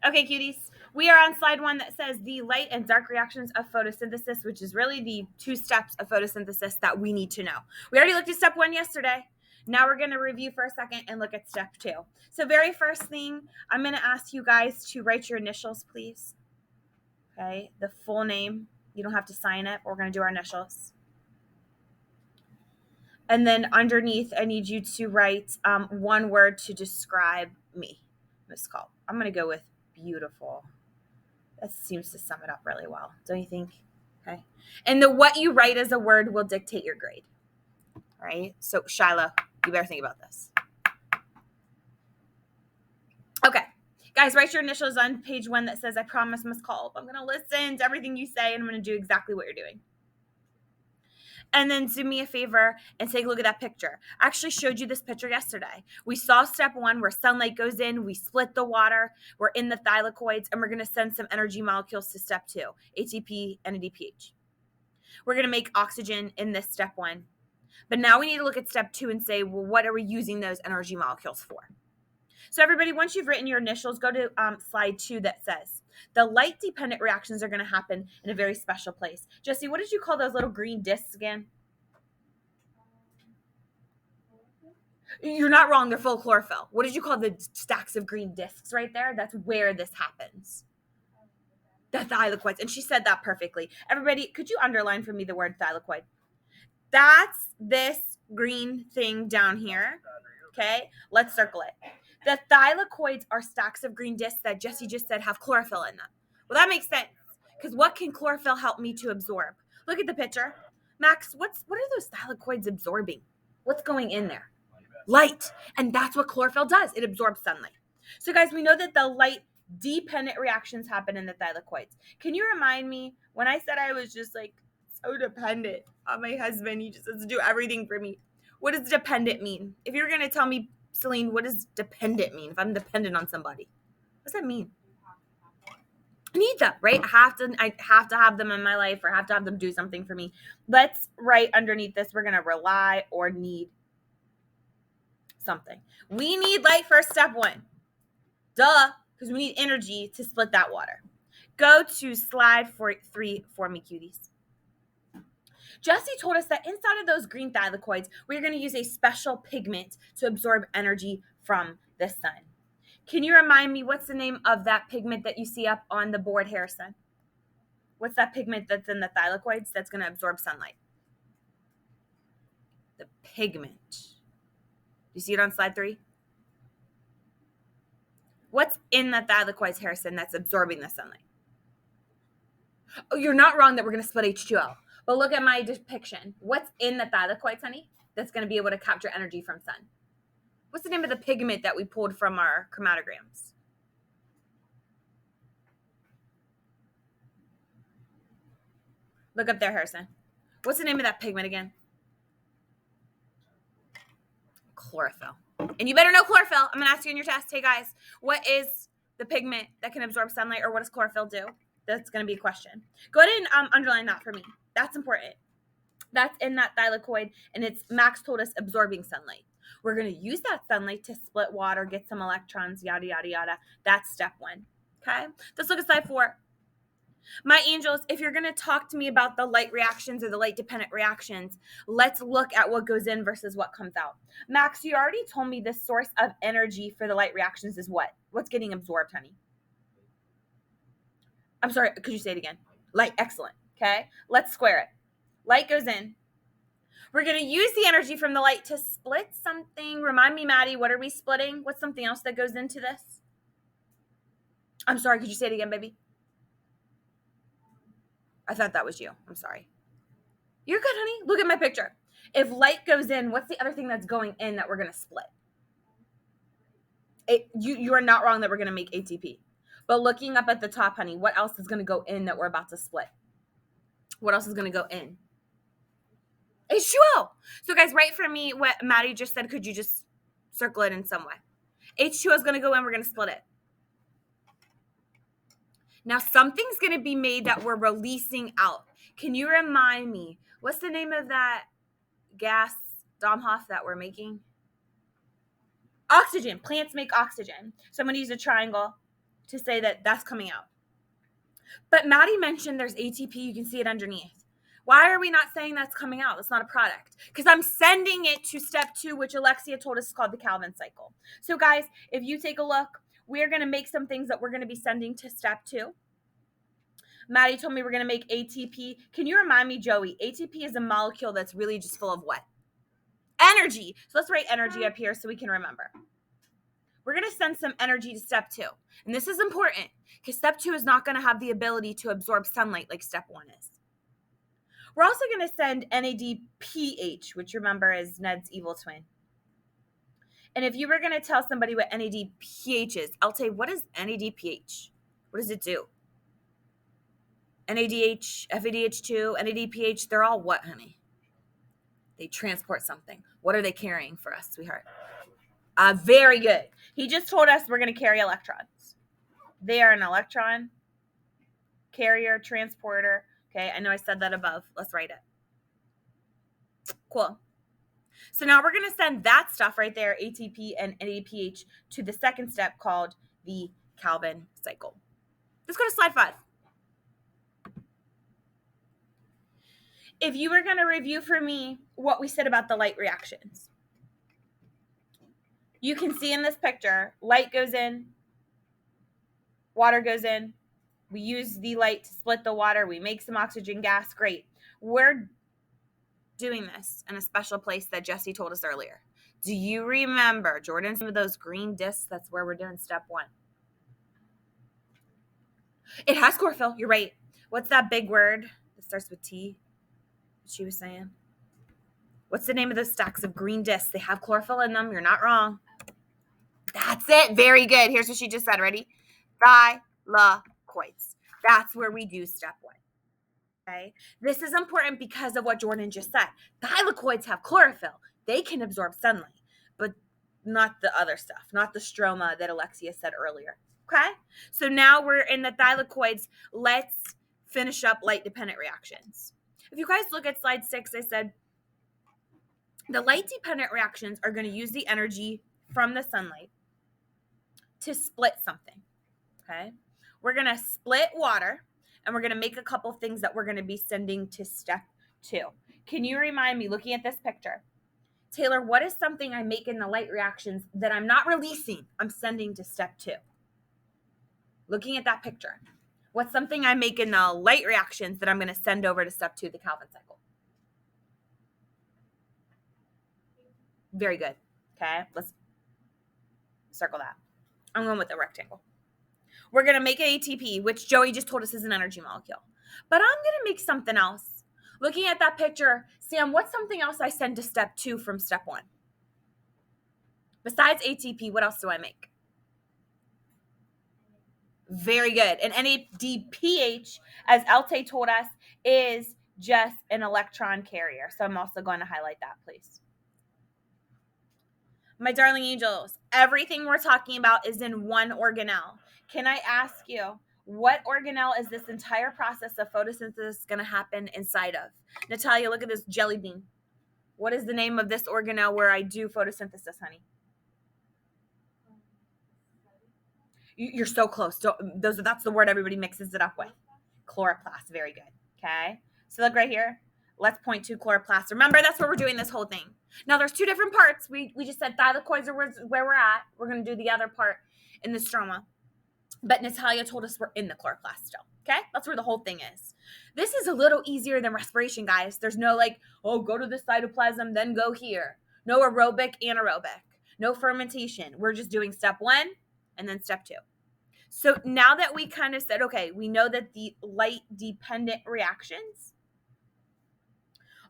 Okay, cuties, we are on slide 1 that says the light and dark reactions of photosynthesis, which is really the 2 steps of photosynthesis that we need to know. We already looked at step 1 yesterday. Now we're going to review for a second and look at step 2. So very first thing, I'm going to ask you guys to write your initials, please. Okay, the full name. You don't have to sign it. We're going to do our initials. And then underneath, I need you to write one word to describe me, Miss Call. I'm going to go with beautiful. That seems to sum it up really well, don't you think? Okay. And what you write as a word will dictate your grade. All right. So Shiloh, you better think about this. Okay. Guys, write your initials on page 1 that says, I promise, Miss Call. I'm going to listen to everything you say, and I'm going to do exactly what you're doing. And then do me a favor and take a look at that picture. I actually showed you this picture yesterday. We saw step 1 where sunlight goes in, we split the water, we're in the thylakoids, and we're going to send some energy molecules to step 2, ATP and ADPH. We're going to make oxygen in this step 1. But now we need to look at step 2 and say, well, what are we using those energy molecules for? So everybody, once you've written your initials, go to slide 2 that says, the light-dependent reactions are going to happen in a very special place. Jesse, what did you call those little green discs again? You're not wrong. They're full of chlorophyll. What did you call the stacks of green discs right there? That's where this happens. The thylakoids. And she said that perfectly. Everybody, could you underline for me the word thylakoid? That's this green thing down here. Okay, let's circle it. The thylakoids are stacks of green discs that Jesse just said have chlorophyll in them. Well, that makes sense, because what can chlorophyll help me to absorb? Look at the picture. Max, what are those thylakoids absorbing? What's going in there? Light. And that's what chlorophyll does. It absorbs sunlight. So guys, we know that the light dependent reactions happen in the thylakoids. Can you remind me when I said I was just like so dependent on my husband? He just has to do everything for me. What does dependent mean? If you're going to tell me, Celine, what does dependent mean? If I'm dependent on somebody, what does that mean? I need them, right? I have to have them in my life, or have to have them do something for me. Let's write underneath this, we're going to rely or need something. We need light for step 1. Duh, because we need energy to split that water. Go to slide 3 for me, cuties. Jesse told us that inside of those green thylakoids, we're going to use a special pigment to absorb energy from the sun. Can you remind me what's the name of that pigment that you see up on the board, Harrison? What's that pigment that's in the thylakoids that's going to absorb sunlight? The pigment. You see it on slide 3? What's in the thylakoids, Harrison, that's absorbing the sunlight? Oh, you're not wrong that we're going to split H2O. But look at my depiction. What's in the thylakoids, honey, that's going to be able to capture energy from sun? What's the name of the pigment that we pulled from our chromatograms? Look up there, Harrison. What's the name of that pigment again? Chlorophyll. And you better know chlorophyll. I'm going to ask you in your test. Hey, guys, what is the pigment that can absorb sunlight, or what does chlorophyll do? That's going to be a question. Go ahead and underline that for me. That's important. That's in that thylakoid, and it's Max told us absorbing sunlight. We're going to use that sunlight to split water, get some electrons, yada, yada, yada. That's step 1. Okay? Let's look at slide 4. My angels, if you're going to talk to me about the light reactions or the light-dependent reactions, let's look at what goes in versus what comes out. Max, you already told me the source of energy for the light reactions is what? What's getting absorbed, honey? I'm sorry, could you say it again? Light, excellent. Okay? Let's square it. Light goes in. We're going to use the energy from the light to split something. Remind me, Maddie, what are we splitting? What's something else that goes into this? I'm sorry, could you say it again, baby? I thought that was you. I'm sorry. You're good, honey. Look at my picture. If light goes in, what's the other thing that's going in that we're going to split? You are not wrong that we're going to make ATP. But looking up at the top, honey, what else is going to go in that we're about to split? What else is going to go in? H2O. So guys, write for me what Maddie just said. Could you just circle it in some way? H2O is going to go in. We're going to split it. Now something's going to be made that we're releasing out. Can you remind me, what's the name of that gas, Domhoff, that we're making? Oxygen. Plants make oxygen. So I'm going to use a triangle. to say that that's coming out. But Maddie mentioned there's ATP. You can see it underneath. Why are we not saying that's coming out? That's not a product. Because I'm sending it to step 2, which Alexia told us is called the Calvin cycle. So guys, if you take a look, we're going to make some things that we're going to be sending to step 2. Maddie told me we're going to make ATP. Can you remind me, Joey? ATP is a molecule that's really just full of what? Energy. So let's write energy up here so we can remember. We're going to send some energy to step 2. And this is important because step 2 is not going to have the ability to absorb sunlight like step 1 is. We're also going to send NADPH, which remember is Ned's evil twin. And if you were going to tell somebody what NADPH is, I'll say, what is NADPH? What does it do? NADH, FADH2, NADPH, they're all what, honey? They transport something. What are they carrying for us, sweetheart? Very good. He just told us we're going to carry electrons. They are an electron carrier, transporter. Okay, I know I said that above. Let's write it. Cool. So now we're going to send that stuff right there, ATP and NADPH, to the second step called the Calvin cycle. Let's go to slide 5. If you were going to review for me what we said about the light reactions, you can see in this picture, light goes in, water goes in. We use the light to split the water. We make some oxygen gas. Great. We're doing this in a special place that Jesse told us earlier. Do you remember, Jordan, some of those green discs? That's where we're doing step 1. It has chlorophyll. You're right. What's that big word that starts with T? What she was saying. What's the name of those stacks of green discs? They have chlorophyll in them. You're not wrong. That's it. Very good. Here's what she just said. Ready? Thylakoids. That's where we do step 1. Okay. This is important because of what Jordan just said. Thylakoids have chlorophyll. They can absorb sunlight, but not the other stuff, not the stroma that Alexia said earlier. Okay. So now we're in the thylakoids. Let's finish up light-dependent reactions. If you guys look at slide 6, I said the light-dependent reactions are going to use the energy from the sunlight to split something. Okay. We're going to split water. And we're going to make a couple things that we're going to be sending to step 2. Can you remind me, looking at this picture, Taylor, what is something I make in the light reactions that I'm not releasing, I'm sending to step 2? Looking at that picture, what's something I make in the light reactions that I'm going to send over to step 2, the Calvin cycle? Very good. Okay, let's circle that. I'm going with a rectangle. We're going to make ATP, which Joey just told us is an energy molecule. But I'm going to make something else. Looking at that picture, Sam, what's something else I send to step 2 from step 1? Besides ATP, what else do I make? Very good. And NADPH, as Elte told us, is just an electron carrier. So I'm also going to highlight that, please. My darling angels, everything we're talking about is in one organelle. Can I ask you, what organelle is this entire process of photosynthesis going to happen inside of? Natalia, look at this jelly bean. What is the name of this organelle where I do photosynthesis, honey? You're so close. That's the word everybody mixes it up with. Chloroplast. Very good. Okay. So look right here. Let's point to chloroplast. Remember, that's where we're doing this whole thing. Now, there's 2 different parts. We just said thylakoids are where we're at. We're going to do the other part in the stroma. But Natalia told us we're in the chloroplast still. Okay? That's where the whole thing is. This is a little easier than respiration, guys. There's no go to the cytoplasm, then go here. No aerobic, anaerobic. No fermentation. We're just doing step 1 and then step 2. So now that we kind of said, okay, we know that the light-dependent reactions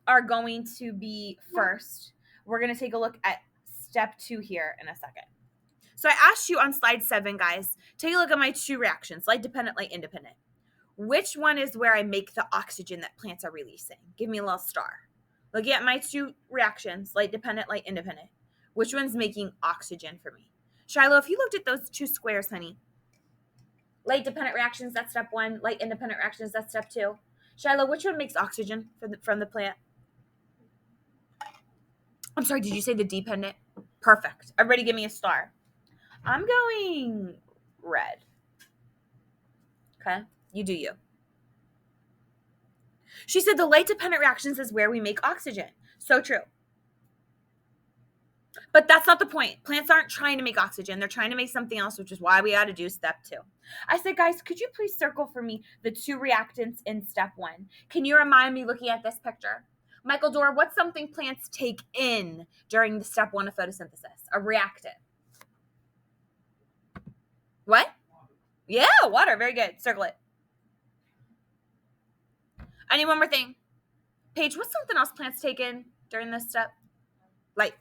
are going to be first. We're going to take a look at step 2 here in a second. So I asked you on slide 7, guys, take a look at my 2 reactions, light-dependent, light-independent. Which one is where I make the oxygen that plants are releasing? Give me a little star. Look at my 2 reactions, light-dependent, light-independent. Which one's making oxygen for me? Shiloh, if you looked at those 2 squares, honey, light-dependent reactions, that's step 1. Light-independent reactions, that's step 2. Shiloh, which one makes oxygen from the plant? I'm sorry, did you say the dependent? Perfect. Everybody give me a star. I'm going red. Okay? You do you. She said the light-dependent reactions is where we make oxygen. So true. But that's not the point. Plants aren't trying to make oxygen. They're trying to make something else, which is why we got to do step 2. I said, guys, could you please circle for me the 2 reactants in step 1? Can you remind me looking at this picture? Michael Dora, what's something plants take in during the step 1 of photosynthesis? A reactant. What? Yeah, water. Very good. Circle it. I need one more thing. Paige, what's something else plants take in during this step? Light.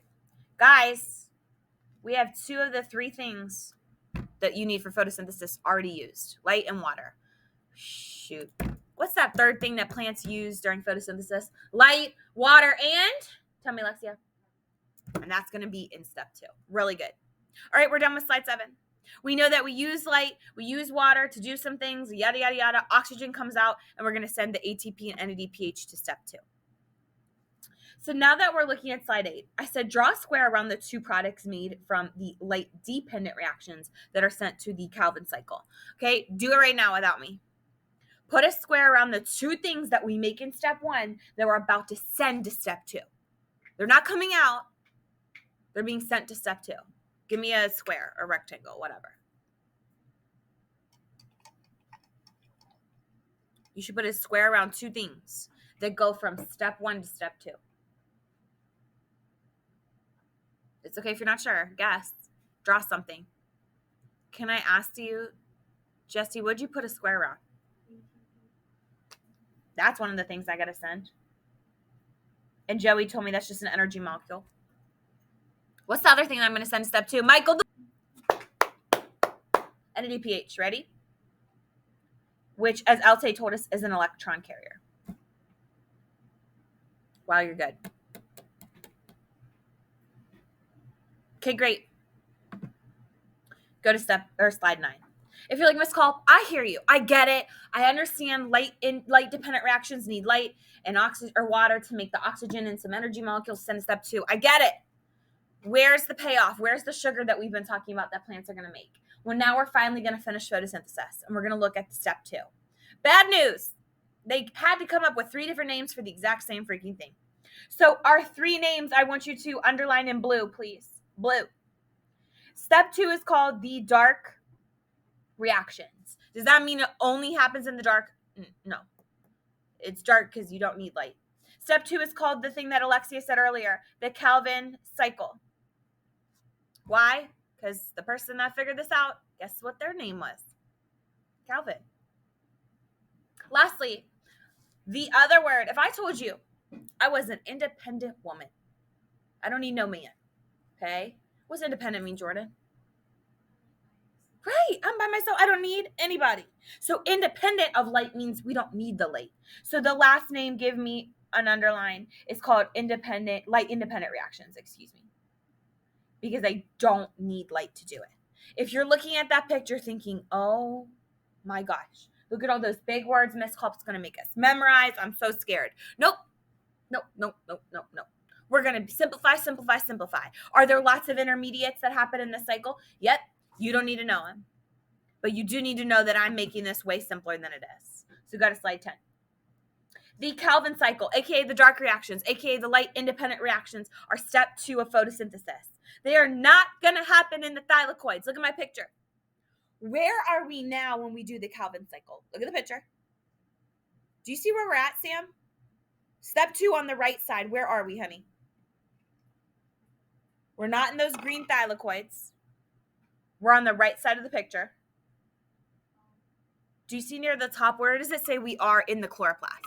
Guys, we have 2 of the 3 things that you need for photosynthesis already used. Light and water. Shoot. What's that third thing that plants use during photosynthesis? Light, water, and? Tell me, Alexia. And that's going to be in step 2. Really good. All right, we're done with slide 7. We know that we use light, we use water to do some things, yada, yada, yada. Oxygen comes out, and we're going to send the ATP and NADPH to step 2. So now that we're looking at slide 8, I said draw a square around the 2 products made from the light-dependent reactions that are sent to the Calvin cycle. Okay, do it right now without me. Put a square around the 2 things that we make in step 1 that we're about to send to step 2. They're not coming out. They're being sent to step 2. Give me a square or rectangle, whatever. You should put a square around 2 things that go from step 1 to step 2. It's okay if you're not sure. Guess. Draw something. Can I ask you, Jesse, what'd you put a square around? That's one of the things I got to send. And Joey told me that's just an energy molecule. What's the other thing I'm going to send to step 2? Michael. NADPH. Ready? Which, as Alte told us, is an electron carrier. Wow, you're good. Okay, great. Go to slide 9. If you're like, Miss Culp, I hear you. I get it. I understand light-dependent reactions need light and oxygen or water to make the oxygen and some energy molecules send to step 2. I get it. Where's the payoff? Where's the sugar that we've been talking about that plants are going to make? Well, now we're finally going to finish photosynthesis, and we're going to look at step 2. Bad news. They had to come up with 3 different names for the exact same freaking thing. So our 3 names, I want you to underline in blue, please. Blue. Step 2 is called the dark reactions. Does that mean it only happens in the dark? No. It's dark because you don't need light. Step 2 is called the thing that Alexia said earlier, the Calvin cycle. Why? Because the person that figured this out, guess what their name was? Calvin. Lastly, the other word. If I told you I was an independent woman, I don't need no man. Okay? What's independent mean, Jordan? Right. I'm by myself. I don't need anybody. So independent of light means we don't need the light. So the last name, give me an underline, is called light-independent reactions, excuse me. Because I don't need light to do it. If you're looking at that picture thinking, oh my gosh, look at all those big words Miss Culp's going to make us memorize. I'm so scared. Nope. We're going to simplify. Are there lots of intermediates that happen in this cycle? Yep. You don't need to know them. But you do need to know that I'm making this way simpler than it is. So go to slide 10. The Calvin cycle, aka the dark reactions, aka the light independent reactions, are step 2 of photosynthesis. They are not going to happen in the thylakoids. Look at my picture. Where are we now when we do the Calvin cycle? Look at the picture. Do you see where we're at, Sam? Step 2 on the right side. Where are we, honey? We're not in those green thylakoids. We're on the right side of the picture. Do you see near the top, where does it say we are in the chloroplast?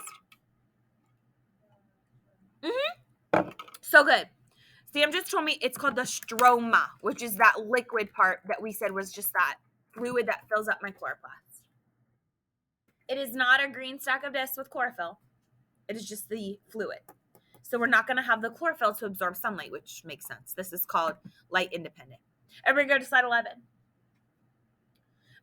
So good. Sam just told me it's called the stroma, which is that liquid part that we said was just that fluid that fills up my chloroplast. It is not a green stack of discs with chlorophyll. It is just the fluid. So we're not going to have the chlorophyll to absorb sunlight, which makes sense. This is called light independent. Everybody go to slide 11.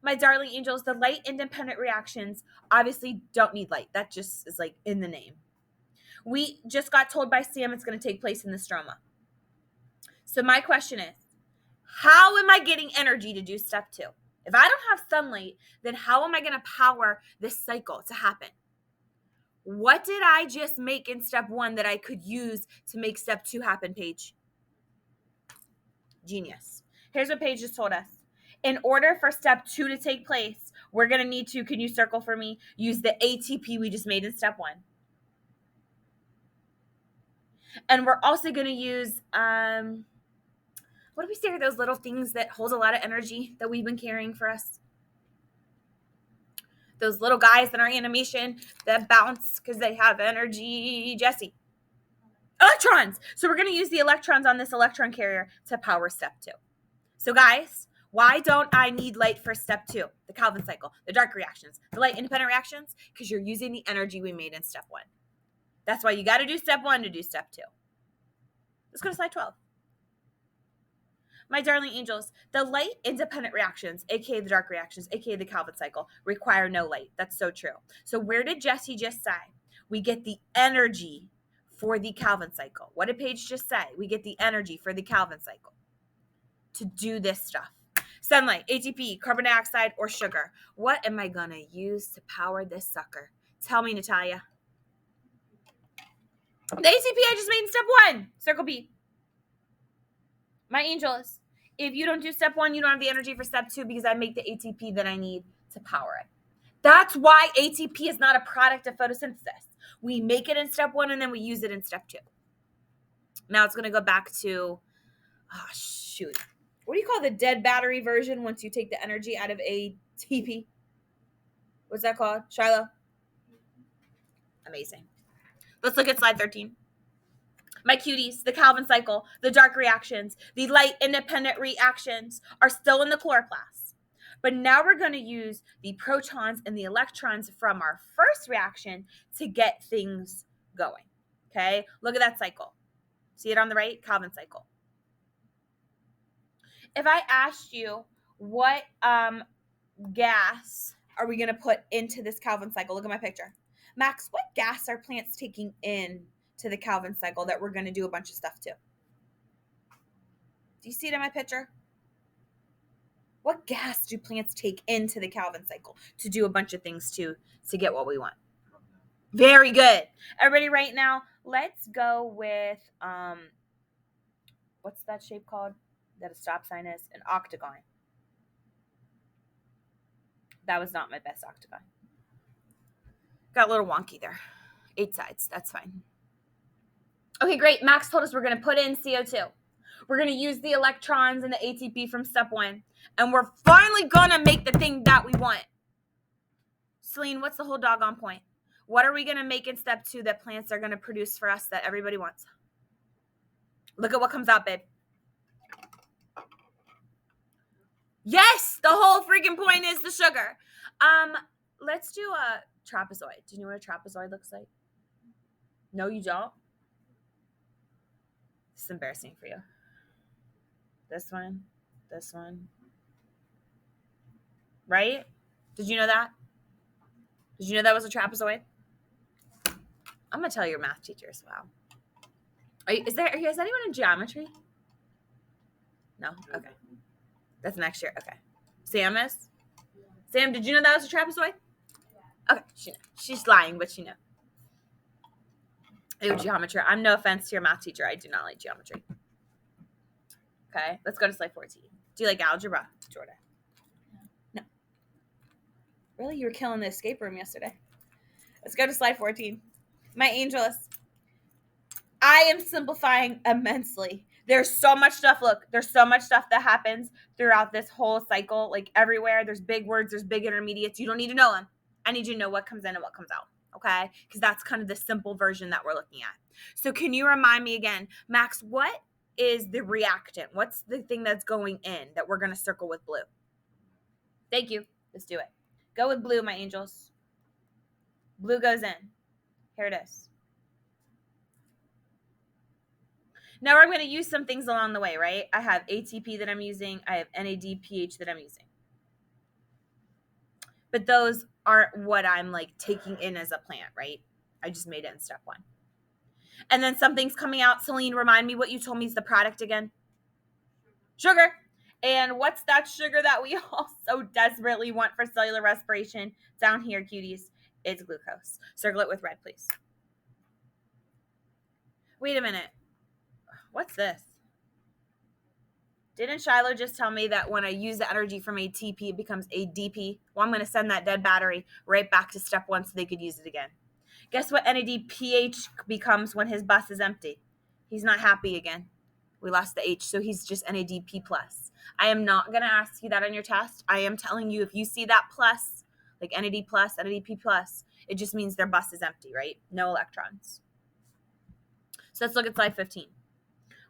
My darling angels, the light independent reactions obviously don't need light. That just is like in the name. We just got told by Sam it's going to take place in the stroma. So my question is, how am I getting energy to do step 2? If I don't have sunlight, then how am I going to power this cycle to happen? What did I just make in step 1 that I could use to make step 2 happen, Paige? Genius. Here's what Paige just told us. In order for step 2 to take place, we're going to need to, can you circle for me, use the ATP we just made in step 1. And we're also going to use, what do we say are those little things that hold a lot of energy that we've been carrying for us? Those little guys in our animation that bounce because they have energy. Jesse. Electrons. So we're going to use the electrons on this electron carrier to power step 2. So guys, why don't I need light for step 2? The Calvin cycle, the dark reactions, the light independent reactions, because you're using the energy we made in step 1. That's why you got to do step 1 to do step 2. Let's go to slide 12. My darling angels, the light independent reactions, aka the dark reactions, aka the Calvin cycle, require no light. That's so true. So where did Jesse just say? We get the energy for the Calvin cycle. What did Paige just say? We get the energy for the Calvin cycle to do this stuff. Sunlight, ATP, carbon dioxide, or sugar. What am I going to use to power this sucker? Tell me, Natalia. The ATP I just made in step 1. Circle B. My angels, if you don't do step 1, you don't have the energy for step 2 because I make the ATP that I need to power it. That's why ATP is not a product of photosynthesis. We make it in step 1 and then we use it in step 2. Now it's going to go back to, what do you call the dead battery version once you take the energy out of ATP? What's that called? Shiloh? Amazing. Let's look at slide 13. My cuties, the Calvin cycle, the dark reactions, the light independent reactions are still in the chloroplast. But now we're going to use the protons and the electrons from our first reaction to get things going. Okay, look at that cycle. See it on the right? Calvin cycle. If I asked you what gas are we going to put into this Calvin cycle, look at my picture. Max, what gas are plants taking in to the Calvin cycle that we're going to do a bunch of stuff to? Do you see it in my picture? What gas do plants take into the Calvin cycle to do a bunch of things to get what we want? Very good. Everybody right now, let's go with, what's that shape called that a stop sign is? An octagon. That was not my best octagon. Got a little wonky there. 8 sides. That's fine. Okay, great. Max told us we're going to put in CO2. We're going to use the electrons and the ATP from step 1. And we're finally going to make the thing that we want. Celine, what's the whole doggone point? What are we going to make in step 2 that plants are going to produce for us that everybody wants? Look at what comes out, babe. Yes, the whole freaking point is the sugar. Let's do a trapezoid. Do you know what a trapezoid looks like? No, you don't? This is embarrassing for you. This one. Right? Did you know that? Did you know that was a trapezoid? I'm going to tell your math teacher as well. Is anyone in geometry? No? Okay. That's next year. Okay. Sam is? Sam, did you know that was a trapezoid? Okay. She knows. She's lying, but she knows. Geometry. I'm no offense to your math teacher. I do not like geometry. Okay. Let's go to slide 14. Do you like algebra, Jordan? No. Really? You were killing the escape room yesterday. Let's go to slide 14. My angels. I am simplifying immensely. There's so much stuff. Look, there's so much stuff that happens throughout this whole cycle, like everywhere. There's big words, there's big intermediates. You don't need to know them. I need you to know what comes in and what comes out, okay? Because that's kind of the simple version that we're looking at. So can you remind me again, Max, what is the reactant? What's the thing that's going in that we're going to circle with blue? Thank you. Let's do it. Go with blue, my angels. Blue goes in. Here it is. Now I'm going to use some things along the way, right? I have ATP that I'm using. I have NADPH that I'm using. But those aren't what I'm like taking in as a plant, right? I just made it in step 1. And then something's coming out. Celine, remind me what you told me is the product again. Sugar. And what's that sugar that we all so desperately want for cellular respiration? Down here, cuties, it's glucose. Circle it with red, please. Wait a minute. What's this? Didn't Shiloh just tell me that when I use the energy from ATP, it becomes ADP? Well, I'm going to send that dead battery right back to step one so they could use it again. Guess what NADPH becomes when his bus is empty? He's not happy again. We lost the H, so he's just NADP+. I am not going to ask you that on your test. I am telling you if you see that plus, like NAD+, NADP+, it just means their bus is empty, right? No electrons. So let's look at slide 15.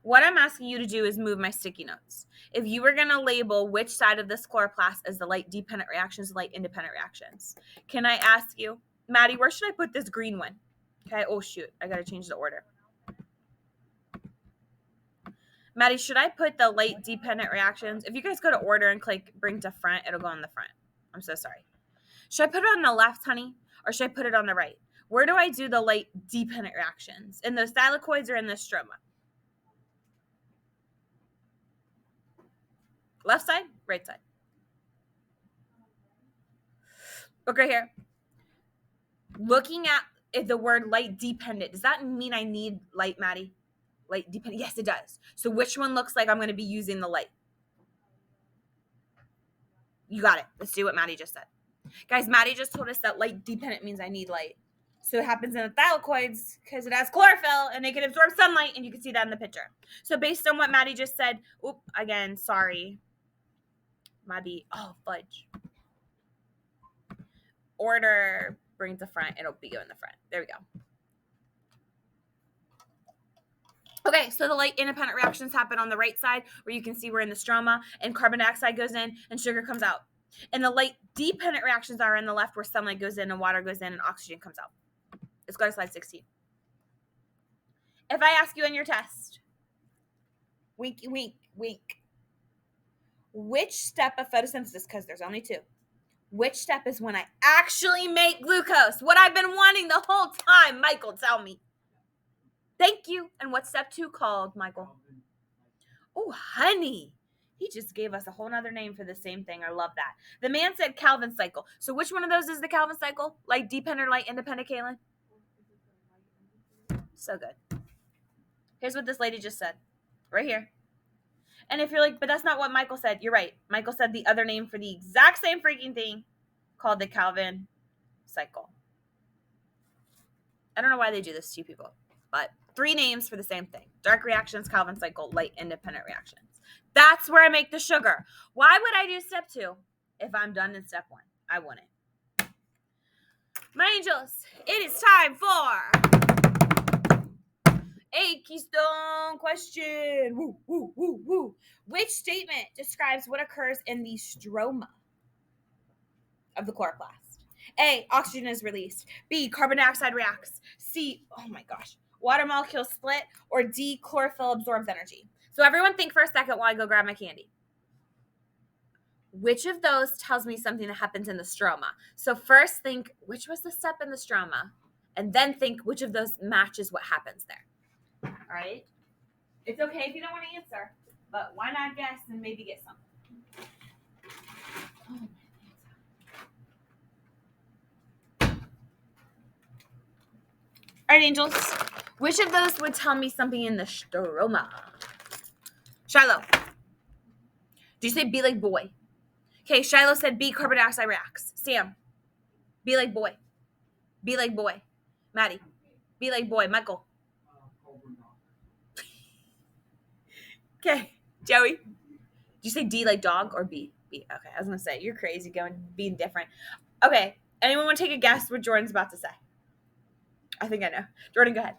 What I'm asking you to do is move my sticky notes. If you were going to label which side of this chloroplast as the light-dependent reactions, light-independent reactions, can I ask you, Maddie, where should I put this green one? Okay, oh shoot, I got to change the order. Maddie, should I put the light-dependent reactions? If you guys go to order and click bring to front, it'll go on the front. I'm so sorry. Should I put it on the left, honey, or should I put it on the right? Where do I do the light-dependent reactions? In those thylakoids or in the stroma? Left side, right side. Look right here. Looking at the word light dependent, does that mean I need light, Maddie? Light dependent? Yes, it does. So which one looks like I'm going to be using the light? You got it. Let's do what Maddie just said. Guys, Maddie just told us that light dependent means I need light. So it happens in the thylakoids because it has chlorophyll and it can absorb sunlight, and you can see that in the picture. So based on what Maddie just said, again, sorry. Maddie, oh, fudge. Order brings the front, it'll be in the front. There we go. Okay, so the light independent reactions happen on the right side where you can see we're in the stroma and carbon dioxide goes in and sugar comes out. And the light dependent reactions are in the left where sunlight goes in and water goes in and oxygen comes out. Let's go to slide 16. If I ask you in your test, wink, wink, wink, which step of photosynthesis, because there's only two, which step is when I actually make glucose? What I've been wanting the whole time, Michael, tell me. Thank you. And what's step 2 called, Michael? Oh, honey. He just gave us a whole nother name for the same thing. I love that. The man said Calvin cycle. So which one of those is the Calvin cycle? Light dependent or light independent, Kaylin? So good. Here's what this lady just said. Right here. And if you're like, but that's not what Michael said, you're right. Michael said the other name for the exact same freaking thing called the Calvin cycle. I don't know why they do this to you people, but 3 names for the same thing. Dark reactions, Calvin cycle, light independent reactions. That's where I make the sugar. Why would I do step 2 if I'm done in step 1? I want it. My angels, it is time for a Keystone question. Woo, woo, woo, woo. Which statement describes what occurs in the stroma of the chloroplast? A, oxygen is released. B, carbon dioxide reacts. C, oh my gosh, water molecules split. Or D, chlorophyll absorbs energy. So everyone think for a second while I go grab my candy. Which of those tells me something that happens in the stroma? So first think, which was the step in the stroma? And then think which of those matches what happens there. All right? It's okay if you don't want to answer, but why not guess and maybe get something? Oh, all right, angels. Which of those would tell me something in the stroma? Shiloh. Did you say B like boy? Okay, Shiloh said B, carbon dioxide reacts. Sam. B like boy. B like boy. Maddie. B like boy. Michael. Okay, Joey. Did you say D like dog or B? B. Okay, I was going to say, you're crazy going being different. Okay, anyone want to take a guess what Jordan's about to say? I think I know. Jordan, go ahead.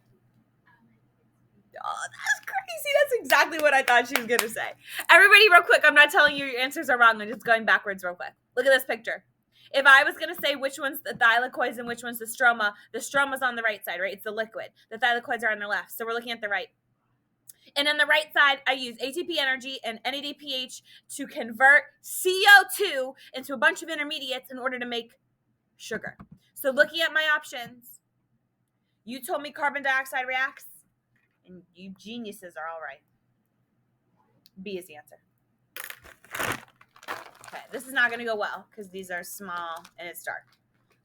Oh, that's crazy. That's exactly what I thought she was going to say. Everybody, real quick, I'm not telling you your answers are wrong. I'm just going backwards real quick. Look at this picture. If I was going to say which one's the thylakoids and which one's the stroma's on the right side, right? It's the liquid. The thylakoids are on the left. So we're looking at the right. And on the right side, I use ATP energy and NADPH to convert CO2 into a bunch of intermediates in order to make sugar. So looking at my options, you told me carbon dioxide reacts, and you geniuses are all right. B is the answer. Okay, this is not going to go well because these are small and it's dark.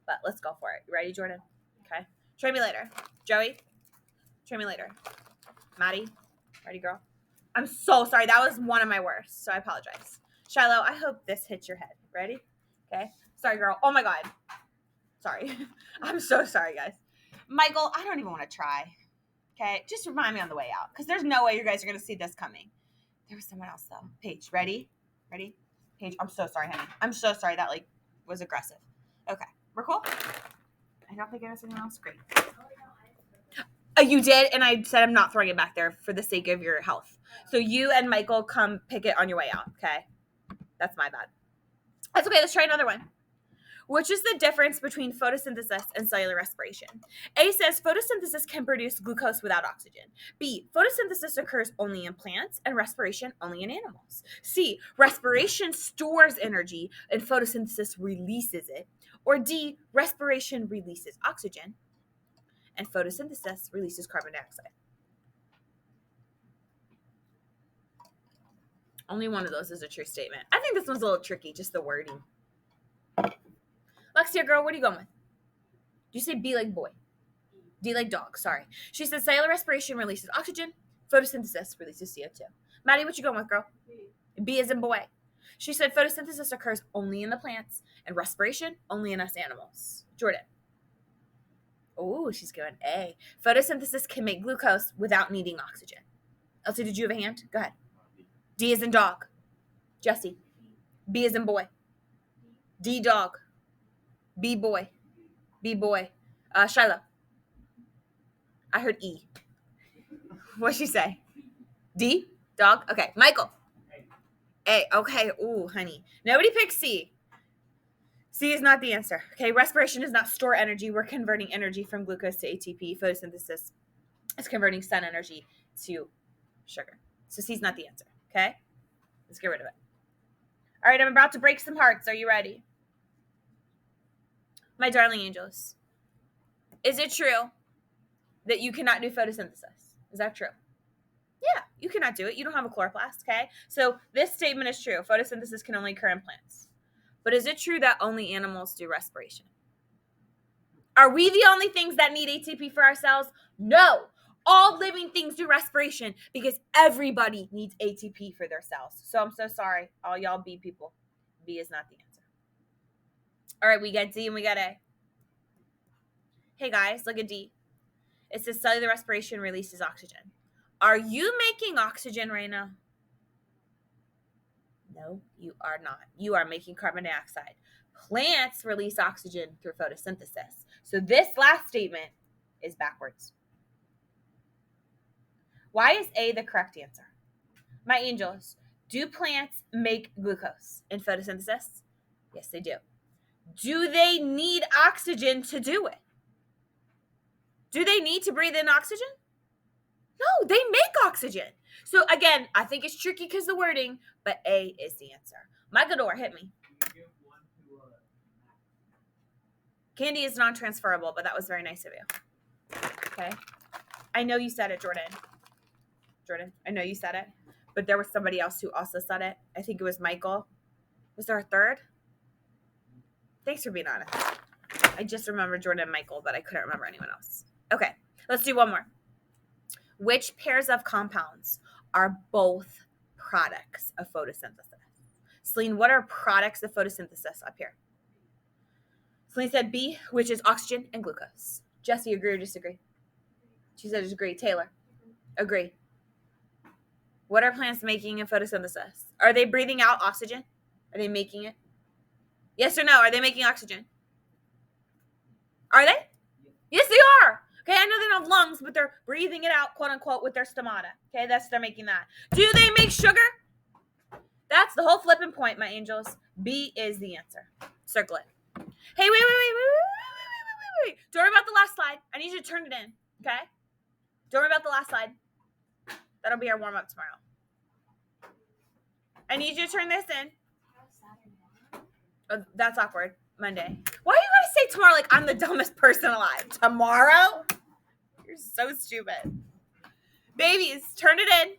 But let's go for it. You ready, Jordan? Okay. Train me later. Joey, train me later. Maddie, ready, girl? I'm so sorry. That was one of my worst, so I apologize. Shiloh, I hope this hits your head. Ready? Okay. Sorry, girl. Oh, my God. Sorry. I'm so sorry, guys. Michael, I don't even want to try. Okay? Just remind me on the way out because there's no way you guys are going to see this coming. There was someone else, though. Paige, ready? Ready? Paige, I'm so sorry, honey. I'm so sorry. That, was aggressive. Okay. We're cool? I don't think I missed anyone else. Great. You did, and I said I'm not throwing it back there for the sake of your health. So you and Michael come pick it on your way out, okay? That's my bad. That's okay. Let's try another one. Which is the difference between photosynthesis and cellular respiration? A says photosynthesis can produce glucose without oxygen. B, photosynthesis occurs only in plants and respiration only in animals. C, respiration stores energy and photosynthesis releases it. Or D, respiration releases oxygen and photosynthesis releases carbon dioxide. Only one of those is a true statement. I think this one's a little tricky, just the wording. Lexia, girl, what are you going with? Do you say B like boy? D like dog, sorry. She said cellular respiration releases oxygen, photosynthesis releases CO2. Maddie, what you going with, girl? B as in boy. She said photosynthesis occurs only in the plants and respiration only in us animals. Jordan. Oh, she's going A. Photosynthesis can make glucose without needing oxygen. Elsie, did you have a hand? Go ahead. D as in dog. Jesse. B as in boy. D dog. B boy. B boy. Shiloh. I heard E. What'd she say? D? Dog? Okay. Michael. A. Okay. Ooh, honey. Nobody picked C. C is not the answer. Okay. Respiration does not store energy. We're converting energy from glucose to ATP. Photosynthesis is converting sun energy to sugar. So C is not the answer. Okay. Let's get rid of it. All right. I'm about to break some hearts. Are you ready? My darling angels. Is it true that you cannot do photosynthesis? Is that true? Yeah, you cannot do it. You don't have a chloroplast, okay? So this statement is true. Photosynthesis can only occur in plants. But is it true that only animals do respiration? Are we the only things that need ATP for ourselves? No. All living things do respiration because everybody needs ATP for their cells. So I'm so sorry, all y'all B people. B is not the answer. All right, we got D and we got A. Hey guys, look at D. It says cellular respiration releases oxygen. Are you making oxygen right now? No, you are not. You are making carbon dioxide. Plants release oxygen through photosynthesis. So this last statement is backwards. Why is A the correct answer? My angels, do plants make glucose in photosynthesis? Yes, they do. Do they need oxygen to do it? Do they need to breathe in oxygen? No, they make oxygen. So again, I think it's tricky because the wording, but A is the answer. Michael Dor, hit me. Candy is non-transferable, but that was very nice of you. Okay. I know you said it, Jordan. Jordan, I know you said it, but there was somebody else who also said it. I think it was Michael. Was there a third? Thanks for being honest. I just remember Jordan and Michael, but I couldn't remember anyone else. Okay, let's do one more. Which pairs of compounds are both products of photosynthesis? Celine, what are products of photosynthesis up here? Celine said B, which is oxygen and glucose. Jesse, agree or disagree? She said agree. Taylor, agree. What are plants making in photosynthesis? Are they breathing out oxygen? Are they making it? Yes or no? Are they making oxygen? Are they? Yes, they are. Okay, I know they don't have lungs, but they're breathing it out, quote unquote, with their stomata. Okay, they're making that. Do they make sugar? That's the whole flipping point, my angels. B is the answer. Circle it. Hey, wait. Don't worry about the last slide. I need you to turn it in, okay? Don't worry about the last slide. That'll be our warm-up tomorrow. I need you to turn this in. Oh, that's awkward. Monday. Why do you gotta say tomorrow like I'm the dumbest person alive? Tomorrow? You're so stupid. Babies, turn it in.